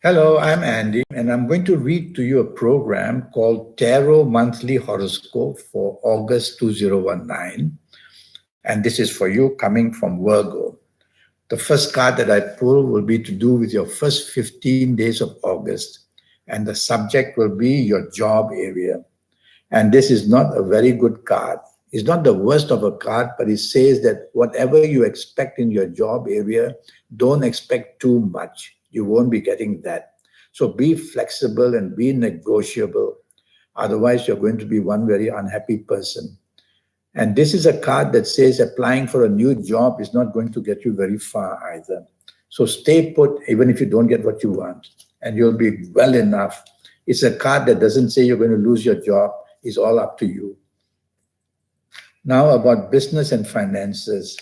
Hello, I'm Andy, and I'm going to read to you a program called Tarot Monthly Horoscope for August 2019. And this is for you coming from Virgo. The first card that I pull will be to do with your first 15 days of August, and the subject will be your job area. And this is not a very good card. It's not the worst of a card, but it says that whatever you expect in your job area, don't expect too much. You won't be getting that. So be flexible and be negotiable. Otherwise, you're going to be one very unhappy person. And this is a card that says applying for a new job is not going to get you very far either. So stay put, even if you don't get what you want, and you'll be well enough. It's a card that doesn't say you're going to lose your job. It's all up to you. Now about business and finances.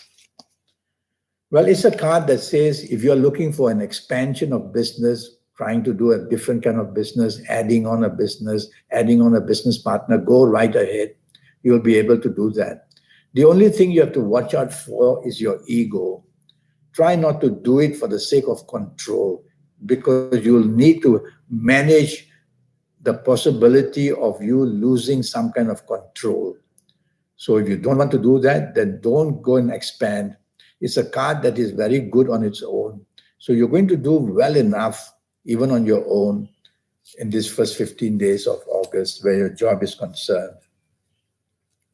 Well, it's a card that says if you're looking for an expansion of business, trying to do a different kind of business, adding on a business partner, go right ahead. You'll be able to do that. The only thing you have to watch out for is your ego. Try not to do it for the sake of control, because you'll need to manage the possibility of you losing some kind of control. So if you don't want to do that, then don't go and expand. It's a card that is very good on its own. So you're going to do well enough, even on your own, in these first 15 days of August where your job is concerned.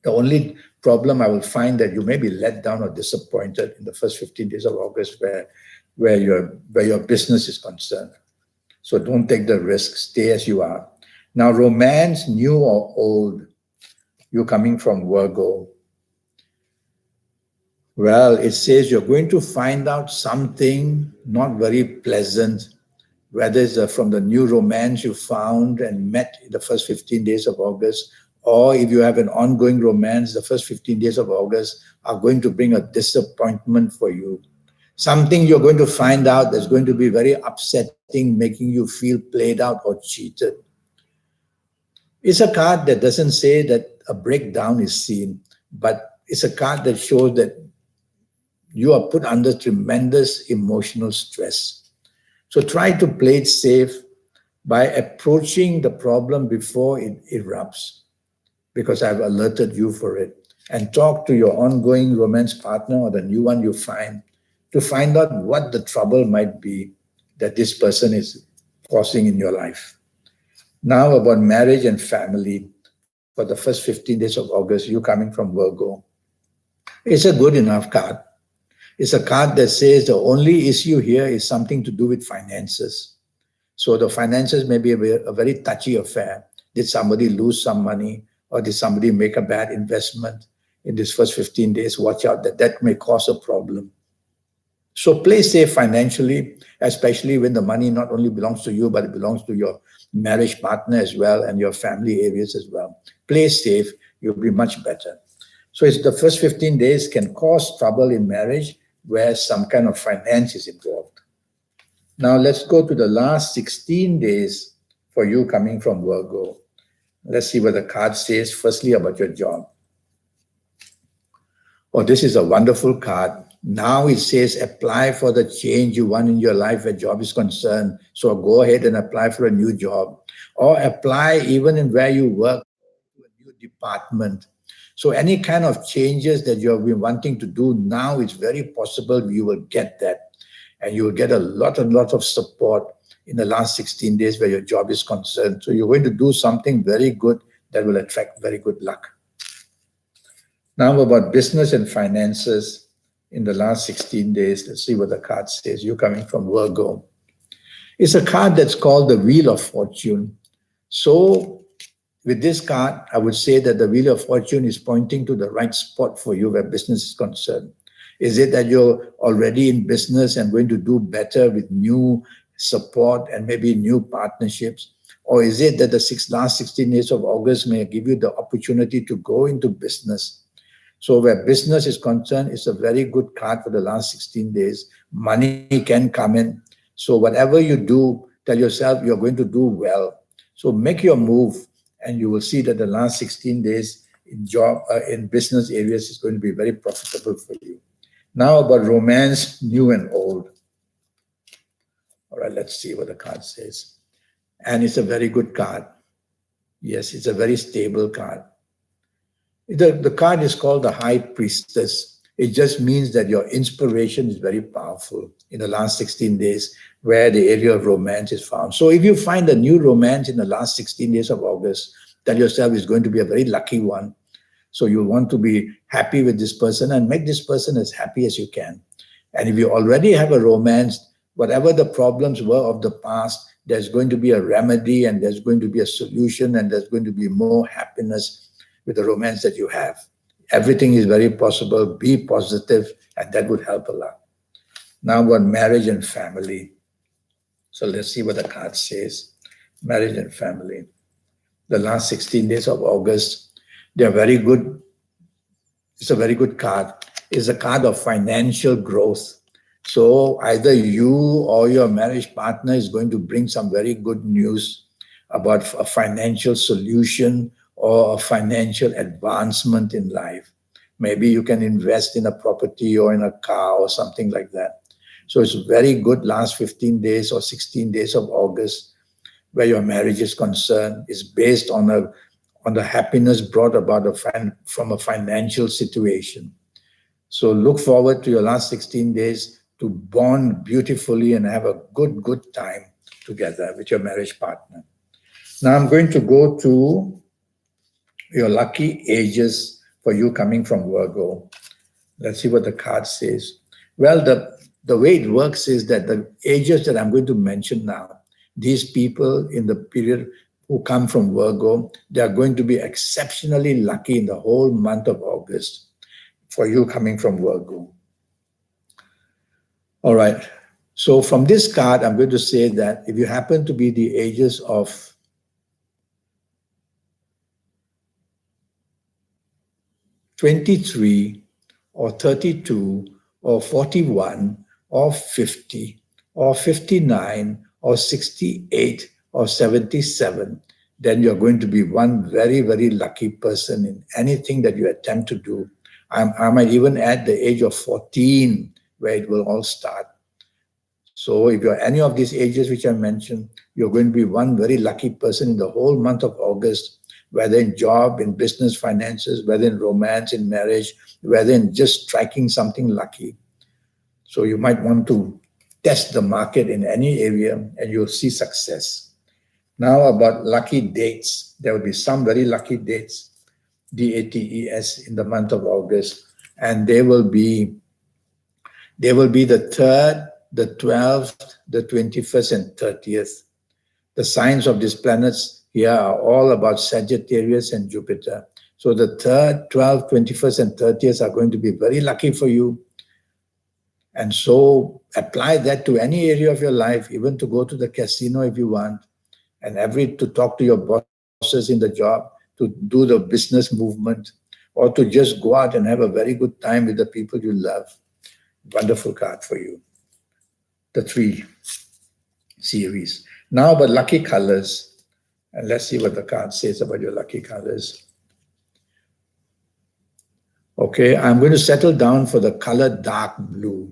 The only problem I will find that you may be let down or disappointed in the first 15 days of August where your business is concerned. So don't take the risk, stay as you are. Now, romance, new or old, you coming from Virgo. Well, it says you're going to find out something not very pleasant, whether it's from the new romance you found and met in the first 15 days of August, or if you have an ongoing romance, the first 15 days of August are going to bring a disappointment for you. Something you're going to find out that's going to be very upsetting, making you feel played out or cheated. It's a card that doesn't say that a breakdown is seen, but it's a card that shows that you are put under tremendous emotional stress. So try to play it safe by approaching the problem before it erupts, because I've alerted you for it. And talk to your ongoing romance partner or the new one you find to find out what the trouble might be that this person is causing in your life. Now about marriage and family for the first 15 days of August, you coming from Virgo. It's a good enough card. It's a card that says the only issue here is something to do with finances. So the finances may be a very touchy affair. Did somebody lose some money, or did somebody make a bad investment in these first 15 days? Watch out, that may cause a problem. So play safe financially, especially when the money not only belongs to you, but it belongs to your marriage partner as well and your family areas as well. Play safe, you'll be much better. So it's the first 15 days can cause trouble in marriage where some kind of finance is involved. Now let's go to the last 16 days for you coming from Virgo. Let's see what the card says. Firstly, about your job. Oh, this is a wonderful card. Now it says apply for the change you want in your life where job is concerned. So go ahead and apply for a new job, or apply even in where you work to a new department. So any kind of changes that you have been wanting to do now, it's very possible you will get that. And you will get a lot of support in the last 16 days where your job is concerned. So you're going to do something very good that will attract very good luck. Now about business and finances in the last 16 days. Let's see what the card says. You're coming from Virgo. It's a card that's called the Wheel of Fortune. So with this card, I would say that the Wheel of Fortune is pointing to the right spot for you where business is concerned. Is it that you're already in business and going to do better with new support and maybe new partnerships? Or is it that the last 16 days of August may give you the opportunity to go into business? So where business is concerned, it's a very good card for the last 16 days. Money can come in. So whatever you do, tell yourself you're going to do well. So make your move, and you will see that the last 16 days in business areas is going to be very profitable for you. Now about romance, new and old. All right. Well, let's see what the card says. And it's a very good card. Yes, it's a very stable card. The card is called the High Priestess. It just means that your inspiration is very powerful in the last 16 days, where the area of romance is found. So if you find a new romance in the last 16 days of August, tell yourself it's going to be a very lucky one. So you want to be happy with this person and make this person as happy as you can. And if you already have a romance, whatever the problems were of the past, there's going to be a remedy, and there's going to be a solution, and there's going to be more happiness with the romance that you have. Everything is very possible. Be positive, and that would help a lot. Now about marriage and family. So let's see what the card says. Marriage and family. The last 16 days of August, they're very good. It's a very good card. It's a card of financial growth. So either you or your marriage partner is going to bring some very good news about a financial solution or a financial advancement in life. Maybe you can invest in a property or in a car or something like that. So it's very good last 15 days or 16 days of August, where your marriage is concerned. Is based on the happiness brought about from a financial situation. So look forward to your last 16 days to bond beautifully and have a good time together with your marriage partner. Now I'm going to go to your lucky ages for you coming from Virgo. Let's see what the card says. Well, the way it works is that the ages that I'm going to mention now, these people in the period who come from Virgo, they are going to be exceptionally lucky in the whole month of August for you coming from Virgo. All right. So from this card, I'm going to say that if you happen to be the ages of 23 or 32 or 41 or 50 or 59 or 68 or 77, then you're going to be one very, very lucky person in anything that you attempt to do. I might even add the age of 14, where it will all start. So if you're any of these ages which I mentioned, you're going to be one very lucky person in the whole month of August, whether in job, in business, finances, whether in romance, in marriage, whether in just striking something lucky. So you might want to test the market in any area and you'll see success. Now about lucky dates. There will be some very lucky dates, DATES, in the month of August, and they will be the 3rd, the 12th, the 21st, and 30th. The signs of these planets here are all about Sagittarius and Jupiter. So the 3rd, 12th, 21st, and 30th are going to be very lucky for you. And so apply that to any area of your life, even to go to the casino if you want, and to talk to your bosses in the job, to do the business movement, or to just go out and have a very good time with the people you love. Wonderful card for you. The 3 series. Now about lucky colors. And let's see what the card says about your lucky colors. Okay, I'm going to settle down for the color dark blue.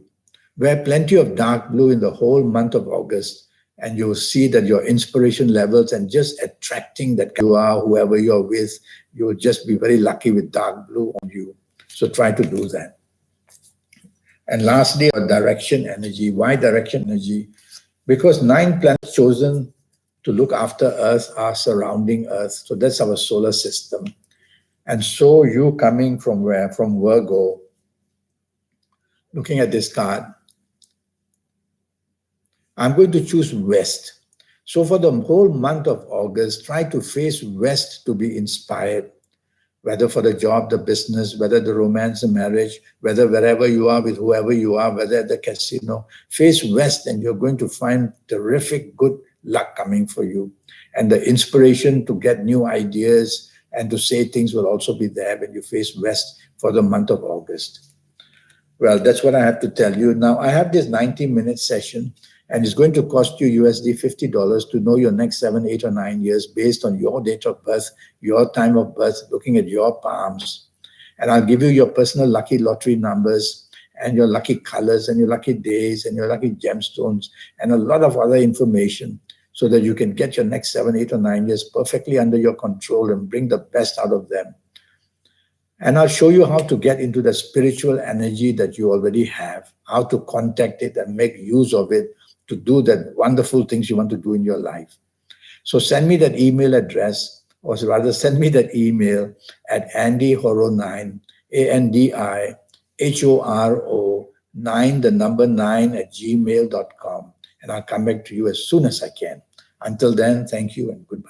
Wear plenty of dark blue in the whole month of August, and you'll see that your inspiration levels and just attracting that you are, whoever you're with, you'll just be very lucky with dark blue on you. So try to do that. And lastly, direction energy. Why direction energy? Because 9 planets chosen to look after Earth are surrounding Earth. So that's our solar system. And so you coming from where? From Virgo. Looking at this card, I'm going to choose West. So for the whole month of August, try to face West to be inspired, whether for the job, the business, whether the romance, the marriage, whether wherever you are with whoever you are, whether at the casino, face West and you're going to find terrific good luck coming for you. And the inspiration to get new ideas and to say things will also be there when you face West for the month of August. Well, that's what I have to tell you. Now, I have this 90-minute session, and it's going to cost you USD $50 to know your next 7, 8, or 9 years based on your date of birth, your time of birth, looking at your palms. And I'll give you your personal lucky lottery numbers, and your lucky colors and your lucky days and your lucky gemstones and a lot of other information so that you can get your next 7, 8, or 9 years perfectly under your control and bring the best out of them. And I'll show you how to get into the spiritual energy that you already have, how to contact it and make use of it to do the wonderful things you want to do in your life. So send me that email address, or rather send me that email at andyhoro9, ANDIHORO 9, the number 9 at gmail.com. And I'll come back to you as soon as I can. Until then, thank you and goodbye.